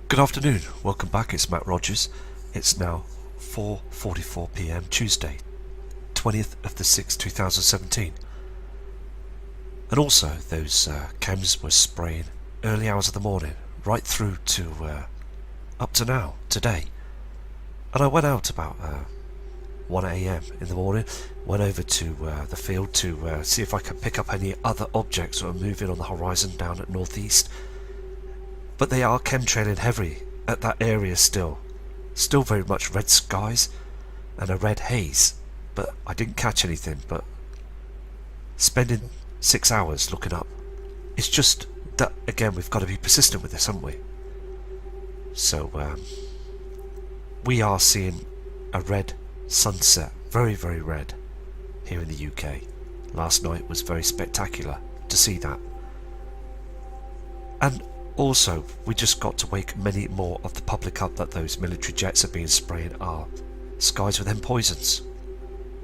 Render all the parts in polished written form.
Good afternoon, welcome back, it's Matt Rogers. It's now 4:44 PM Tuesday, 20th of the 6th, 2017. And also, those chems were spraying early hours of the morning, right through to up to now, today. And I went out about 1 AM in the morning, went over to the field to see if I could pick up any other objects that are moving on the horizon down at northeast. But they are chemtrailing heavily at that area still. Still very much red skies and a red haze, but I didn't catch anything. But spending 6 hours looking up, it's just that, again, we've got to be persistent with this, haven't we? So we are seeing a red sunset, very, very red, here in the UK. Last night was very spectacular to see that. And also, we just got to wake many more of the public up that those military jets are being spraying our skies with them poisons.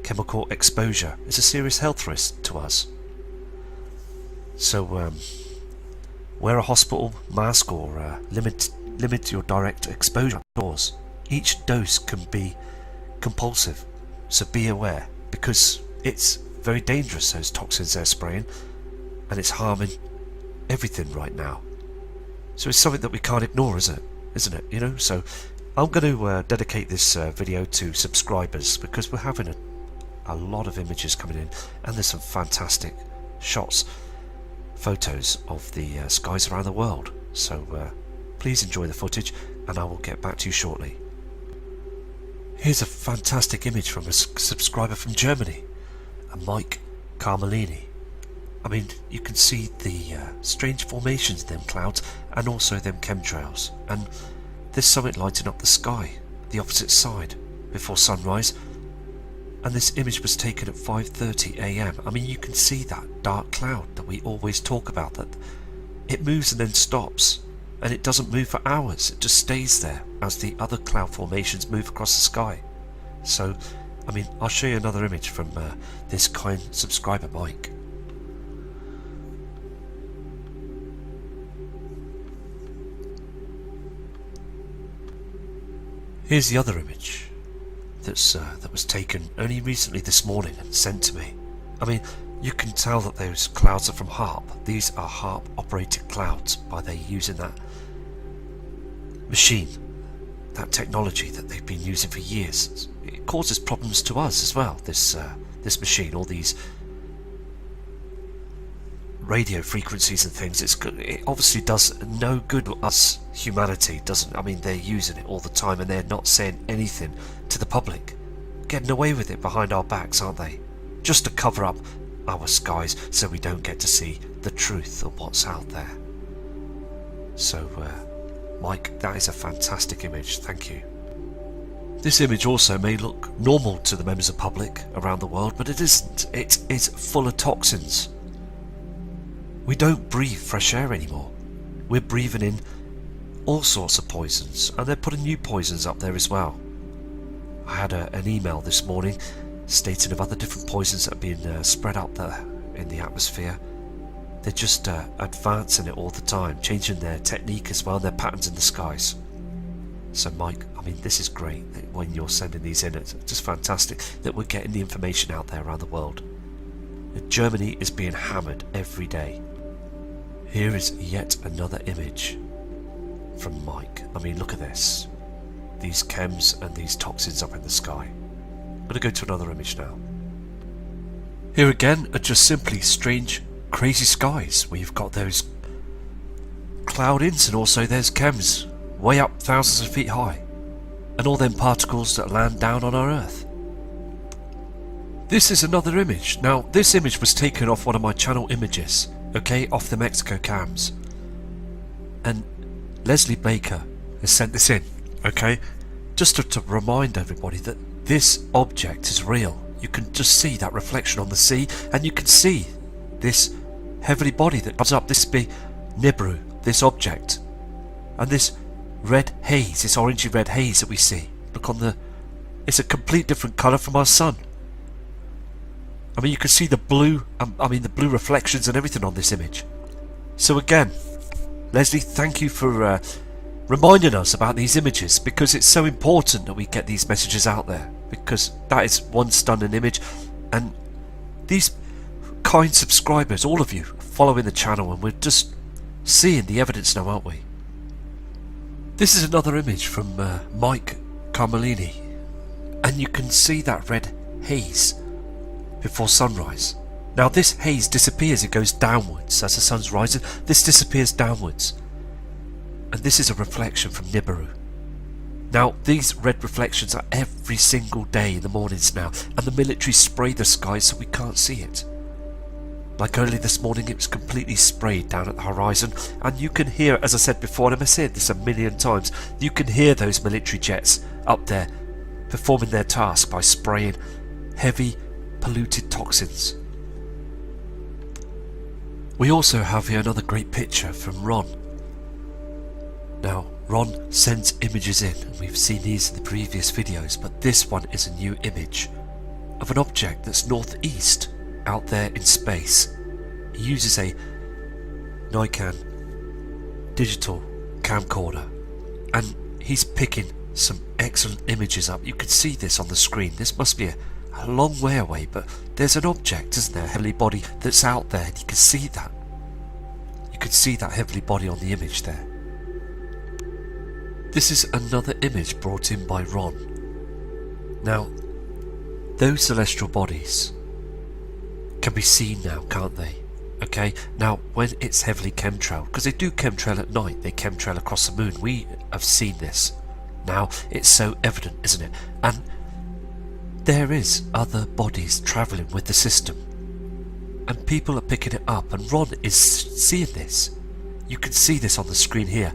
Chemical exposure is a serious health risk to us. So wear a hospital mask or limit your direct exposure outdoors. Each dose can be compulsive, so be aware, because it's very dangerous, those toxins they're spraying, and it's harming everything right now. So it's something that we can't ignore, isn't it? You know, so I'm going to dedicate this video to subscribers, because we're having a lot of images coming in, and there's some fantastic shots, photos of the skies around the world. So please enjoy the footage, and I will get back to you shortly. Here's a fantastic image from a subscriber from Germany, Mike Carmelini. I mean, you can see the strange formations in them clouds, and also them chemtrails, and there's something lighting up the sky, the opposite side, before sunrise. And this image was taken at 5:30 AM. I mean, you can see that dark cloud that we always talk about, that it moves and then stops, and it doesn't move for hours, it just stays there as the other cloud formations move across the sky. So, I mean, I'll show you another image from this kind subscriber, Mike. Here's the other image that was taken only recently this morning and sent to me. I mean, you can tell that those clouds are from HAARP. These are HAARP operated clouds by they using that machine, that technology that they've been using for years. It causes problems to us as well, this machine, all these radio frequencies and things. It obviously does no good to us, humanity, doesn't. I mean, they're using it all the time, and they're not saying anything to the public, getting away with it behind our backs, aren't they? Just to cover up our skies so we don't get to see the truth of what's out there. So Mike, that is a fantastic image, thank you. This image also may look normal to the members of the public around the world, but it isn't. It is full of toxins. We don't breathe fresh air anymore. We're breathing in all sorts of poisons, and they're putting new poisons up there as well. I had an email this morning stating of other different poisons that are being spread out there in the atmosphere. They're just advancing it all the time, changing their technique as well, their patterns in the skies. So Mike, I mean, this is great that when you're sending these in. It's just fantastic that we're getting the information out there around the world. Germany is being hammered every day. Here is yet another image from Mike. I mean, look at this. These chems and these toxins up in the sky. I'm going to go to another image now. Here again are just simply strange, crazy skies where you've got those cloud-ins, and also there's chems way up thousands of feet high, and all them particles that land down on our Earth. This is another image. Now, this image was taken off one of my channel images, okay, off the Mexico cams. And Leslie Baker has sent this in, okay, just to remind everybody that this object is real. You can just see that reflection on the sea, and you can see this heavenly body that comes up, this be Nibiru, this object, and this red haze, this orangey red haze that we see. Look on the, it's a complete different colour from our sun. I mean, you can see the blue, the blue reflections and everything on this image. So again, Leslie, thank you for reminding us about these images, because it's so important that we get these messages out there, because that is one stunning image. And these kind subscribers, all of you following the channel, and we're just seeing the evidence now, aren't we? This is another image from Mike Carmelini, and you can see that red haze before sunrise. Now this haze disappears, it goes downwards as the sun's rising. This disappears downwards, and this is a reflection from Nibiru. Now these red reflections are every single day in the mornings now, and the military spray the sky so we can't see it. Like early this morning, it was completely sprayed down at the horizon, and you can hear, as I said before, and I've said this a million times, you can hear those military jets up there performing their task by spraying heavy polluted toxins. We also have here another great picture from Ron. Now Ron sends images in, and we've seen these in the previous videos, but this one is a new image of an object that's northeast out there in space. He uses a Nikon digital camcorder, and he's picking some excellent images up. You can see this on the screen. This must be a long way away, but there's an object, isn't there, a heavenly body that's out there, and you can see that. You can see that heavenly body on the image there. This is another image brought in by Ron. Now, those celestial bodies can be seen now, can't they? Okay, now when it's heavily chemtrailed, because they do chemtrail at night, they chemtrail across the moon. We have seen this. Now it's so evident, isn't it? And there is other bodies travelling with the system, and people are picking it up, and Ron is seeing this. You can see this on the screen here.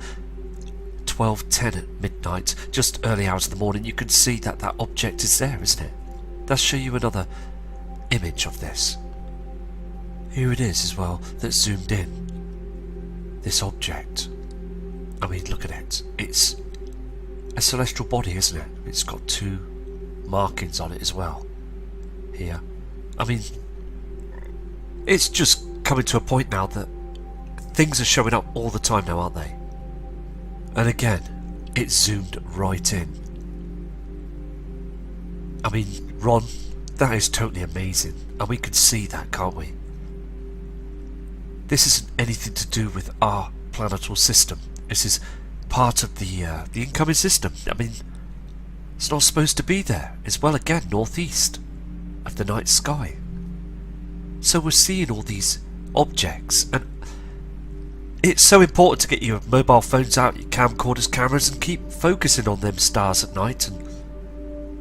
12:10 at midnight, just early hours of the morning. You can see that that object is there, isn't it? Let's show you another image of this. Here it is as well, that's zoomed in. This object. I mean, look at it. It's a celestial body, isn't it? It's got two markings on it as well. Here. I mean, it's just coming to a point now that things are showing up all the time now, aren't they? And again, it's zoomed right in. I mean, Ron, that is totally amazing. And we can see that, can't we? This isn't anything to do with our planetary system. This is part of the incoming system. I mean, it's not supposed to be there. It's, well, again, northeast of the night sky. So we're seeing all these objects, and it's so important to get your mobile phones out, your camcorders, cameras, and keep focusing on them stars at night, and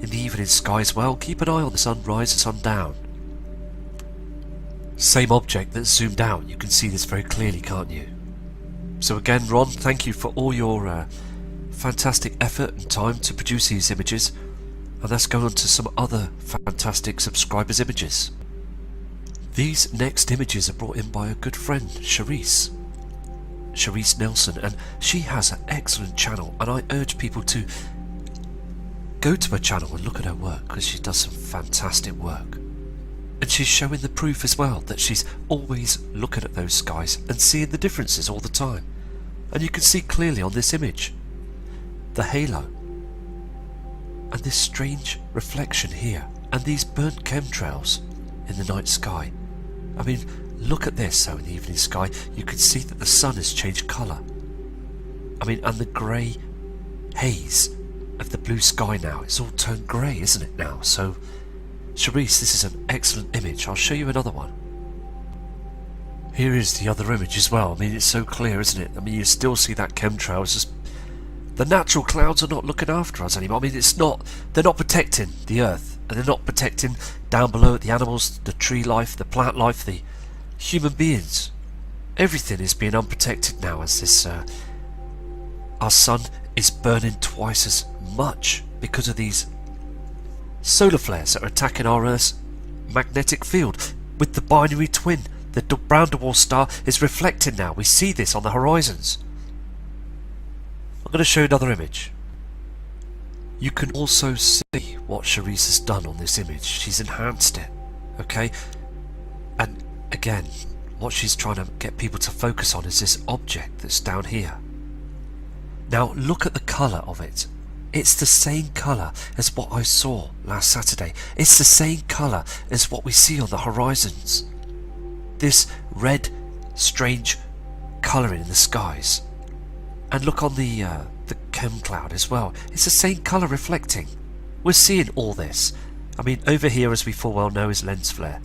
in the evening sky as well. Keep an eye on the sunrise and sundown. Same object that's zoomed out. You can see this very clearly, can't you? So again, Ron, thank you for all your fantastic effort and time to produce these images. And let's go on to some other fantastic subscribers' images. These next images are brought in by a good friend, Charisse Nelson, and she has an excellent channel, and I urge people to go to her channel and look at her work, because she does some fantastic work. And she's showing the proof as well that she's always looking at those skies and seeing the differences all the time. And you can see clearly on this image the halo and this strange reflection here, and these burnt chemtrails in the night sky. I mean, look at this. So in the evening sky, you can see that the sun has changed colour. I mean, and the grey haze of the blue sky now, it's all turned grey, isn't it now? So Charisse, this is an excellent image. I'll show you another one. Here is the other image as well. I mean, it's so clear, isn't it? I mean, you still see that chemtrail. It's just the natural clouds are not looking after us anymore. I mean, they're not protecting the earth, and they're not protecting down below the animals, the tree life, the plant life, the human beings. Everything is being unprotected now, as this our sun is burning twice as much because of these solar flares that are attacking our Earth's magnetic field. With the binary twin, the brown dwarf star is reflecting now. We see this on the horizons. I'm going to show you another image. You can also see what Charisse has done on this image. She's enhanced it, okay? And again, what she's trying to get people to focus on is this object that's down here. Now look at the colour of it. It's the same colour as what I saw last Saturday. It's the same colour as what we see on the horizons. This red, strange colouring in the skies. And look on the chem cloud as well. It's the same colour reflecting. We're seeing all this. I mean, over here, as we full well know, is lens flare.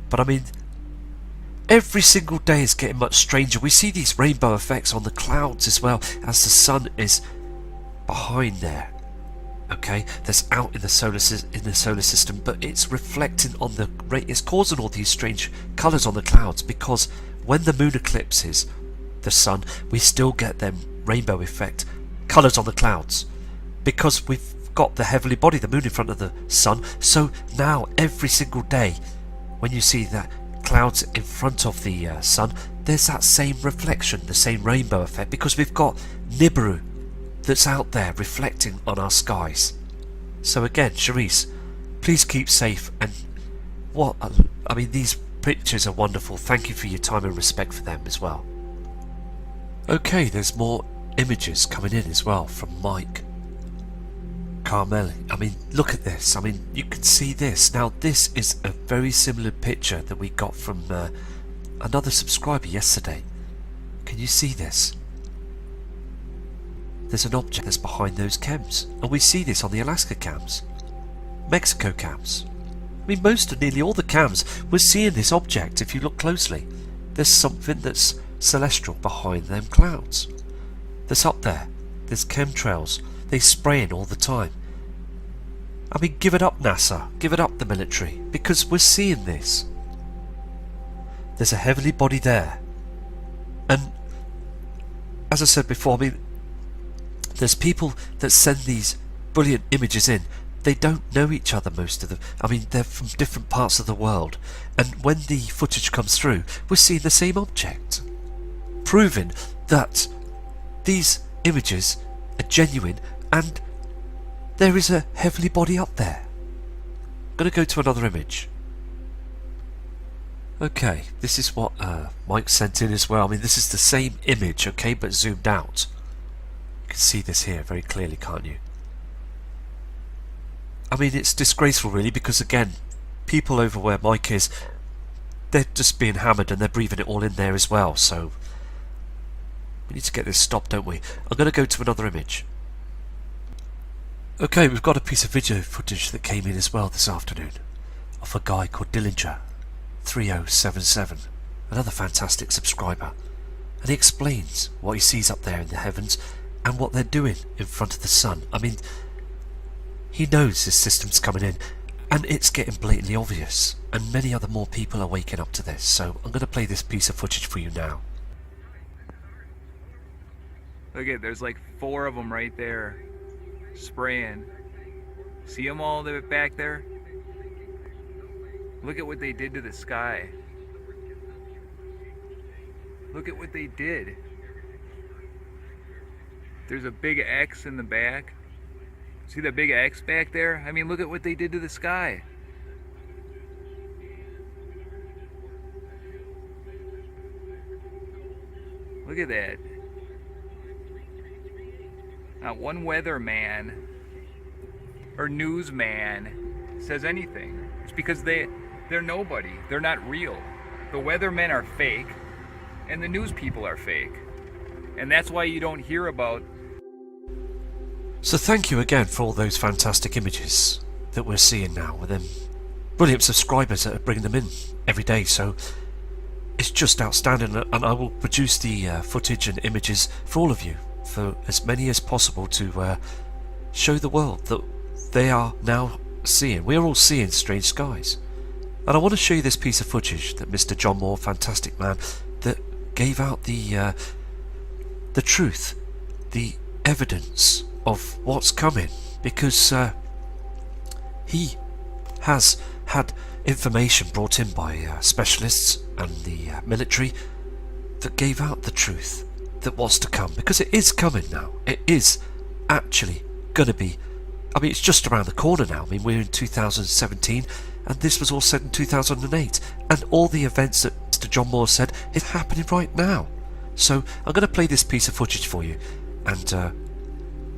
But I mean, every single day is getting much stranger. We see these rainbow effects on the clouds as well as the sun is behind there. Okay, that's out in the solar system, but it's reflecting on the it's causing all these strange colours on the clouds, because when the moon eclipses the sun, we still get them rainbow effect colours on the clouds, because we've got the heavenly body, the moon, in front of the sun. So now every single day when you see that clouds in front of the sun, there's that same reflection, the same rainbow effect, because we've got Nibiru that's out there reflecting on our skies. So again, Charisse, please keep safe. And I mean, these pictures are wonderful. Thank you for your time and respect for them as well. Okay, there's more images coming in as well from Mike Carmeli. I mean, look at this. I mean, you can see this. Now, this is a very similar picture that we got from another subscriber yesterday. Can you see this? There's an object that's behind those chems, and we see this on the Alaska cams, Mexico cams. I mean, most of nearly all the cams, we're seeing this object. If you look closely, there's something that's celestial behind them clouds. That's up there. There's chemtrails. They spraying all the time. I mean, give it up, NASA. Give it up, the military, because we're seeing this. There's a heavenly body there, and as I said before, I mean, there's people that send these brilliant images in. They don't know each other, most of them. I mean, they're from different parts of the world. And when the footage comes through, we're seeing the same object, proving that these images are genuine and there is a heavenly body up there. I'm going to go to another image. Okay, this is what Mike sent in as well. I mean, this is the same image, okay, but zoomed out. You can see this here very clearly, can't you? I mean, it's disgraceful really, because again, people over where Mike is, they're just being hammered and they're breathing it all in there as well. So we need to get this stopped, don't we? I'm going to go to another image. Okay, we've got a piece of video footage that came in as well this afternoon of a guy called Dillinger 3077, another fantastic subscriber, and he explains what he sees up there in the heavens and what they're doing in front of the sun. I mean, he knows this system's coming in, and it's getting blatantly obvious, and many other more people are waking up to this. So I'm going to play this piece of footage for you now. Look at, there's like 4 of them right there, spraying. See them all back there? Look at what they did to the sky. Look at what they did. There's a big X in the back. See that big X back there? I mean, look at what they did to the sky. Look at that. Not one weatherman or newsman says anything. It's because they're nobody. They're not real. The weathermen are fake, and the news people are fake. And that's why you don't hear about. So thank you again for all those fantastic images that we're seeing now with them brilliant subscribers that are bringing them in every day. So it's just outstanding, and I will produce the footage and images for all of you, for as many as possible, to show the world that they are now seeing. We are all seeing strange skies. And I want to show you this piece of footage that Mr. John Moore, fantastic man, that gave out the truth, the evidence of what's coming, because he has had information brought in by specialists and the military that gave out the truth that was to come, because it is coming now. It is actually going to be, I mean, it's just around the corner now. I mean, we're in 2017 and this was all said in 2008, and all the events that Mr. John Moore said is happening right now. So I'm going to play this piece of footage for you, And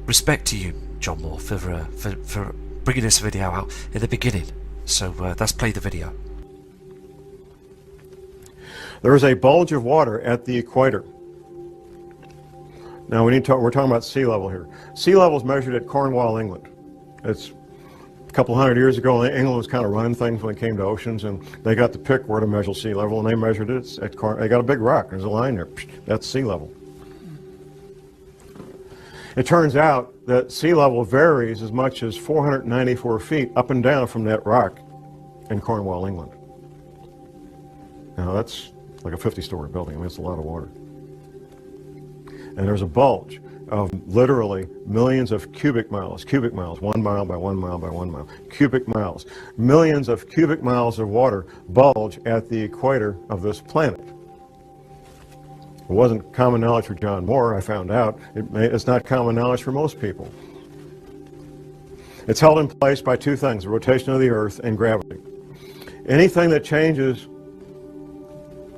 respect to you, John Moore, for bringing this video out in the beginning. So let's play the video. There is a bulge of water at the equator. Now we're talking about sea level here. Sea level is measured at Cornwall, England. It's a couple hundred years ago. England was kind of running things when it came to oceans, and they got to pick where to measure sea level, and they measured it at they got a big rock. There's a line there. That's sea level. It turns out that sea level varies as much as 494 feet up and down from that rock in Cornwall, England. Now that's like a 50-story building. I mean, it's a lot of water. And there's a bulge of literally millions of cubic miles, 1 mile by 1 mile by 1 mile, cubic miles. Millions of cubic miles of water bulge at the equator of this planet. It wasn't common knowledge for John Moore, I found out. It's not common knowledge for most people. It's held in place by two things, the rotation of the Earth and gravity. Anything that changes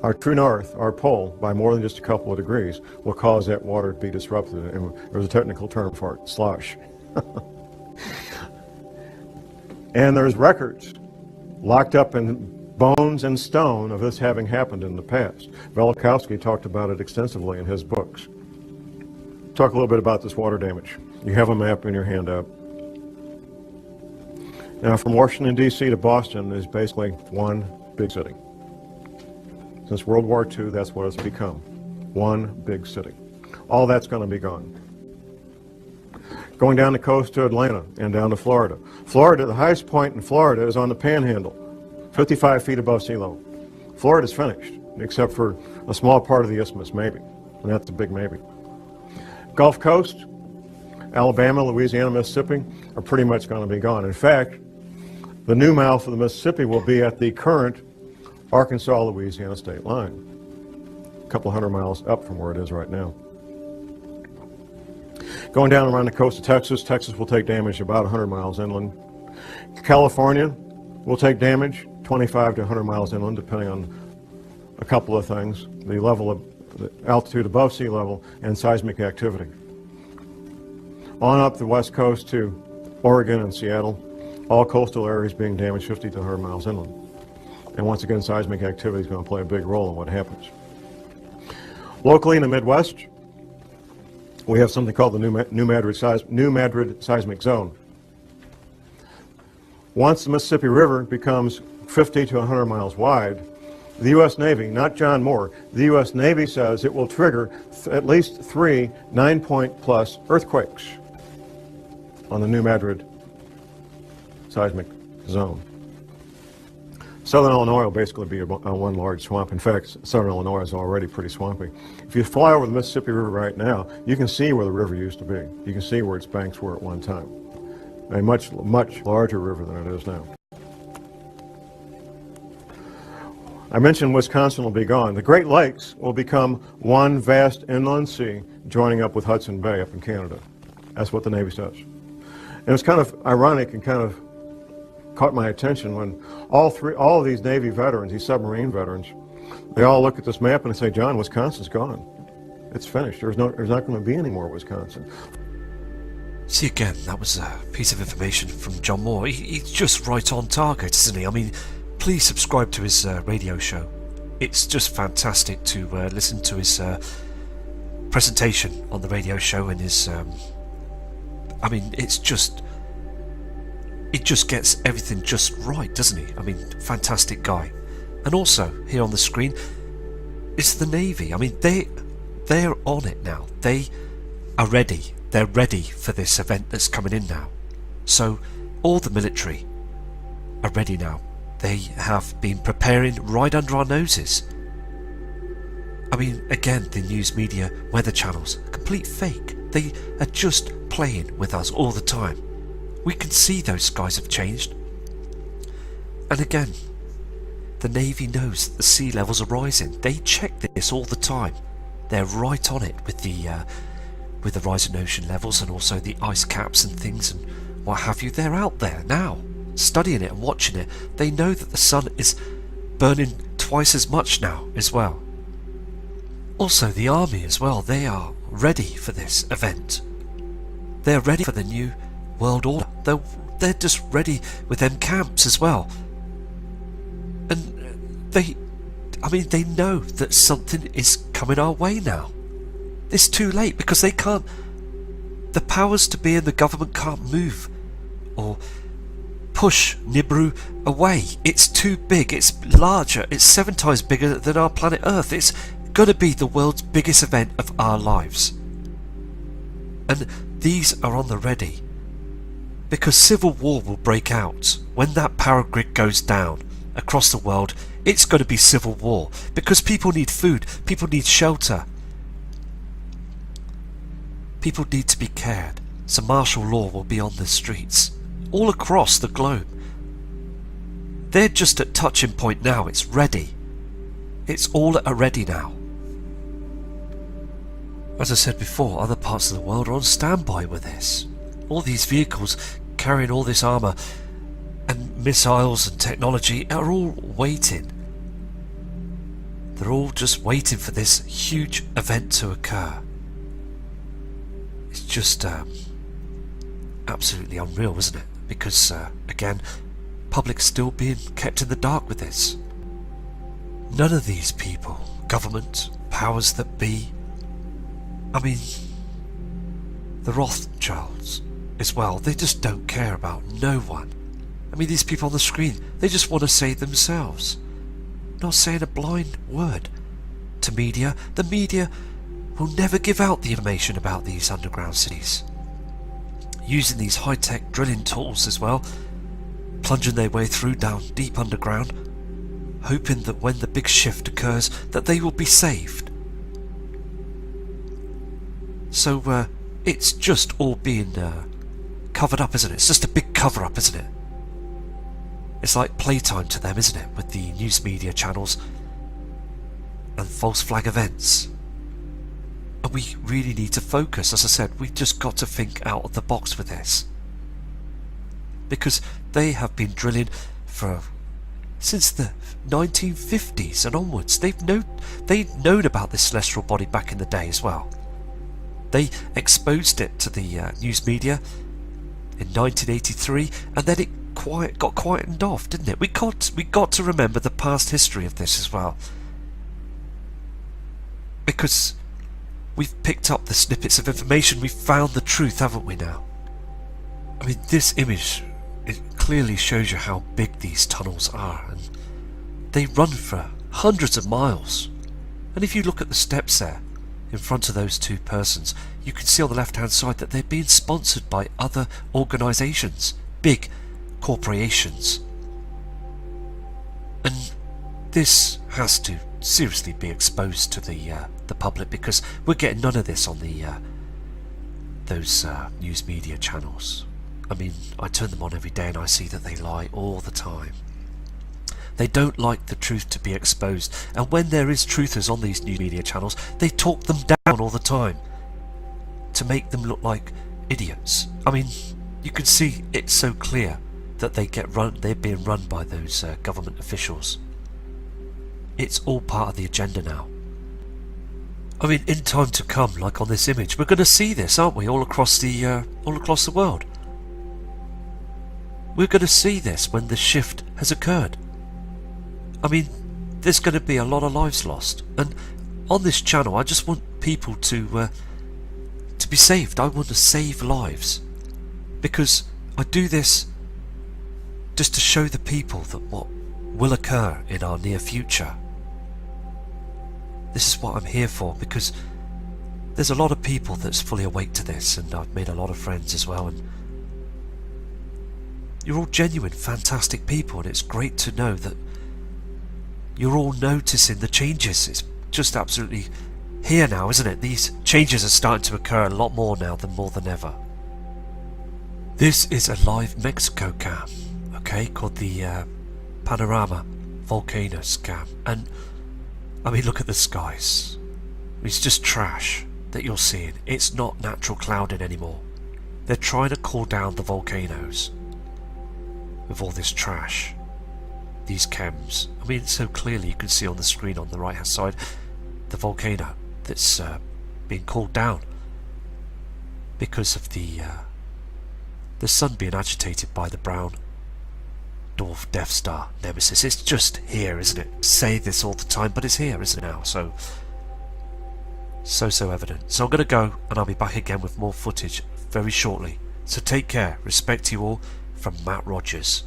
our true north, our pole, by more than just a couple of degrees will cause that water to be disrupted. And there's a technical term for it, slosh. And there's records locked up in bones and stone of this having happened in the past. Velikovsky talked about it extensively in his books. Talk a little bit about this water damage. You have a map in your handout. Now, from Washington, D.C. to Boston is basically one big city. Since World War II, that's what it's become. One big city. All that's going to be gone. Going down the coast to Atlanta and down to Florida. Florida, the highest point in Florida is on the Panhandle, 55 feet above sea level. Florida's finished, except for a small part of the isthmus, maybe. And that's a big maybe. Gulf Coast, Alabama, Louisiana, Mississippi are pretty much going to be gone. In fact, the new mouth of the Mississippi will be at the current Arkansas-Louisiana state line, a couple hundred miles up from where it is right now. Going down around the coast of Texas, Texas will take damage about 100 miles inland. California will take damage 25 to 100 miles inland, depending on a couple of things, the level of the altitude above sea level and seismic activity. On up the west coast to Oregon and Seattle, all coastal areas being damaged 50 to 100 miles inland. And once again, seismic activity is going to play a big role in what happens. Locally in the Midwest, we have something called the New Madrid Seismic Zone. Once the Mississippi River becomes 50 to 100 miles wide, the U.S. Navy, not John Moore, the U.S. Navy says it will trigger at least 3 9-point plus earthquakes on the New Madrid Seismic Zone. Southern Illinois will basically be one large swamp. In fact, southern Illinois is already pretty swampy. If you fly over the Mississippi River right now, you can see where the river used to be. You can see where its banks were at one time. A much, much larger river than it is now. I mentioned Wisconsin will be gone. The Great Lakes will become one vast inland sea joining up with Hudson Bay up in Canada. That's what the Navy says. And it's kind of ironic and kind of caught my attention when all of these Navy veterans, these submarine veterans, they all look at this map and they say, John, Wisconsin's gone. It's finished. There's not going to be any more Wisconsin. See, again, that was a piece of information from John Moore. He's just right on target, isn't he? I mean, please subscribe to his radio show. It's just fantastic to listen to his presentation on the radio show and his... I mean, it just gets everything just right, doesn't he? I mean, fantastic guy. And also, here on the screen, is the Navy. I mean, they're on it now. They are ready. They're ready for this event that's coming in now. So, all the military are ready now. They have been preparing right under our noses. I mean, again, the news media, weather channels, complete fake. They are just playing with us all the time. We can see those skies have changed. And again, the Navy knows that the sea levels are rising. They check this all the time. They're right on it with the rising ocean levels and also the ice caps and things and what have you. They're out there now, studying it and watching it. They know that the sun is burning twice as much now as well. Also, the army as well. They are ready for this event. They're ready for the new world order. They're just ready with them camps as well. And they know that something is coming our way now. It's too late because they can't. The powers to be in the government can't move or push Nibiru away. It's too big. It's larger. It's 7 times bigger than our planet Earth. It's going to be the world's biggest event of our lives. And these are on the ready. Because civil war will break out. When that power grid goes down across the world, it's going to be civil war. Because people need food. People need shelter. People need to be cared. So martial law will be on the streets. All across the globe. They're just at touching point now. It's ready. It's all at a ready now. As I said before, other parts of the world are on standby with this. All these vehicles carrying all this armour and missiles and technology are all waiting. They're all just waiting for this huge event to occur. It's just absolutely unreal, isn't it? Because, again, public's still being kept in the dark with this. None of these people, government, powers that be, I mean, the Rothschilds as well, they just don't care about no one. I mean, these people on the screen, they just want to save themselves. Not saying a blind word to media. The media will never give out the information about these underground cities. Using these high-tech drilling tools as well, plunging their way through down deep underground, hoping that when the big shift occurs that they will be saved. So it's just all being covered up, isn't it? It's just a big cover-up, isn't it? It's like playtime to them, isn't it? With the news media channels and false flag events. And we really need to focus. As I said, we've just got to think out of the box with this. Because they have been drilling since the 1950s and onwards. They've known about this celestial body back in the day as well. They exposed it to the news media in 1983, and then it got quietened off, didn't it? We got to remember the past history of this as well, because we've picked up the snippets of information. We've found the truth, haven't we now? I mean, this image, it clearly shows you how big these tunnels are, and they run for hundreds of miles. And if you look at the steps there in front of those two persons, you can see on the left hand side that they're being sponsored by other organisations, big corporations. And this has to seriously be exposed to the public, because we're getting none of this on the those news media channels. I mean, I turn them on every day and I see that they lie all the time. They don't like the truth to be exposed, and when there is truthers on these new media channels, they talk them down all the time to make them look like idiots. I mean, you can see it's so clear that they're being run by those government officials. It's all part of the agenda now. I mean, in time to come, like on this image, we're going to see this, aren't we, all across the world. We're going to see this when the shift has occurred. I mean, there's going to be a lot of lives lost, and on this channel I just want people to be saved. I want to save lives, because I do this just to show the people that what will occur in our near future. This is what I'm here for, because there's a lot of people that's fully awake to this, and I've made a lot of friends as well, and you're all genuine, fantastic people, and it's great to know that you're all noticing the changes. It's just absolutely here now, isn't it? These changes are starting to occur a lot more now than more than ever. This is a live Mexico cam, okay, called the Panorama Volcanoes cam, and I mean, look at the skies. It's just trash that you're seeing. It's not natural clouding anymore. They're trying to cool down the volcanoes with all this trash. These chems. I mean, so clearly you can see on the screen on the right hand side the volcano that's being called down because of the sun being agitated by the brown dwarf Death Star Nemesis. It's just here, isn't it? Say this all the time, but it's here, isn't it now? So evident. So I'm going to go, and I'll be back again with more footage very shortly. So take care. Respect to you all from Matt Rogers.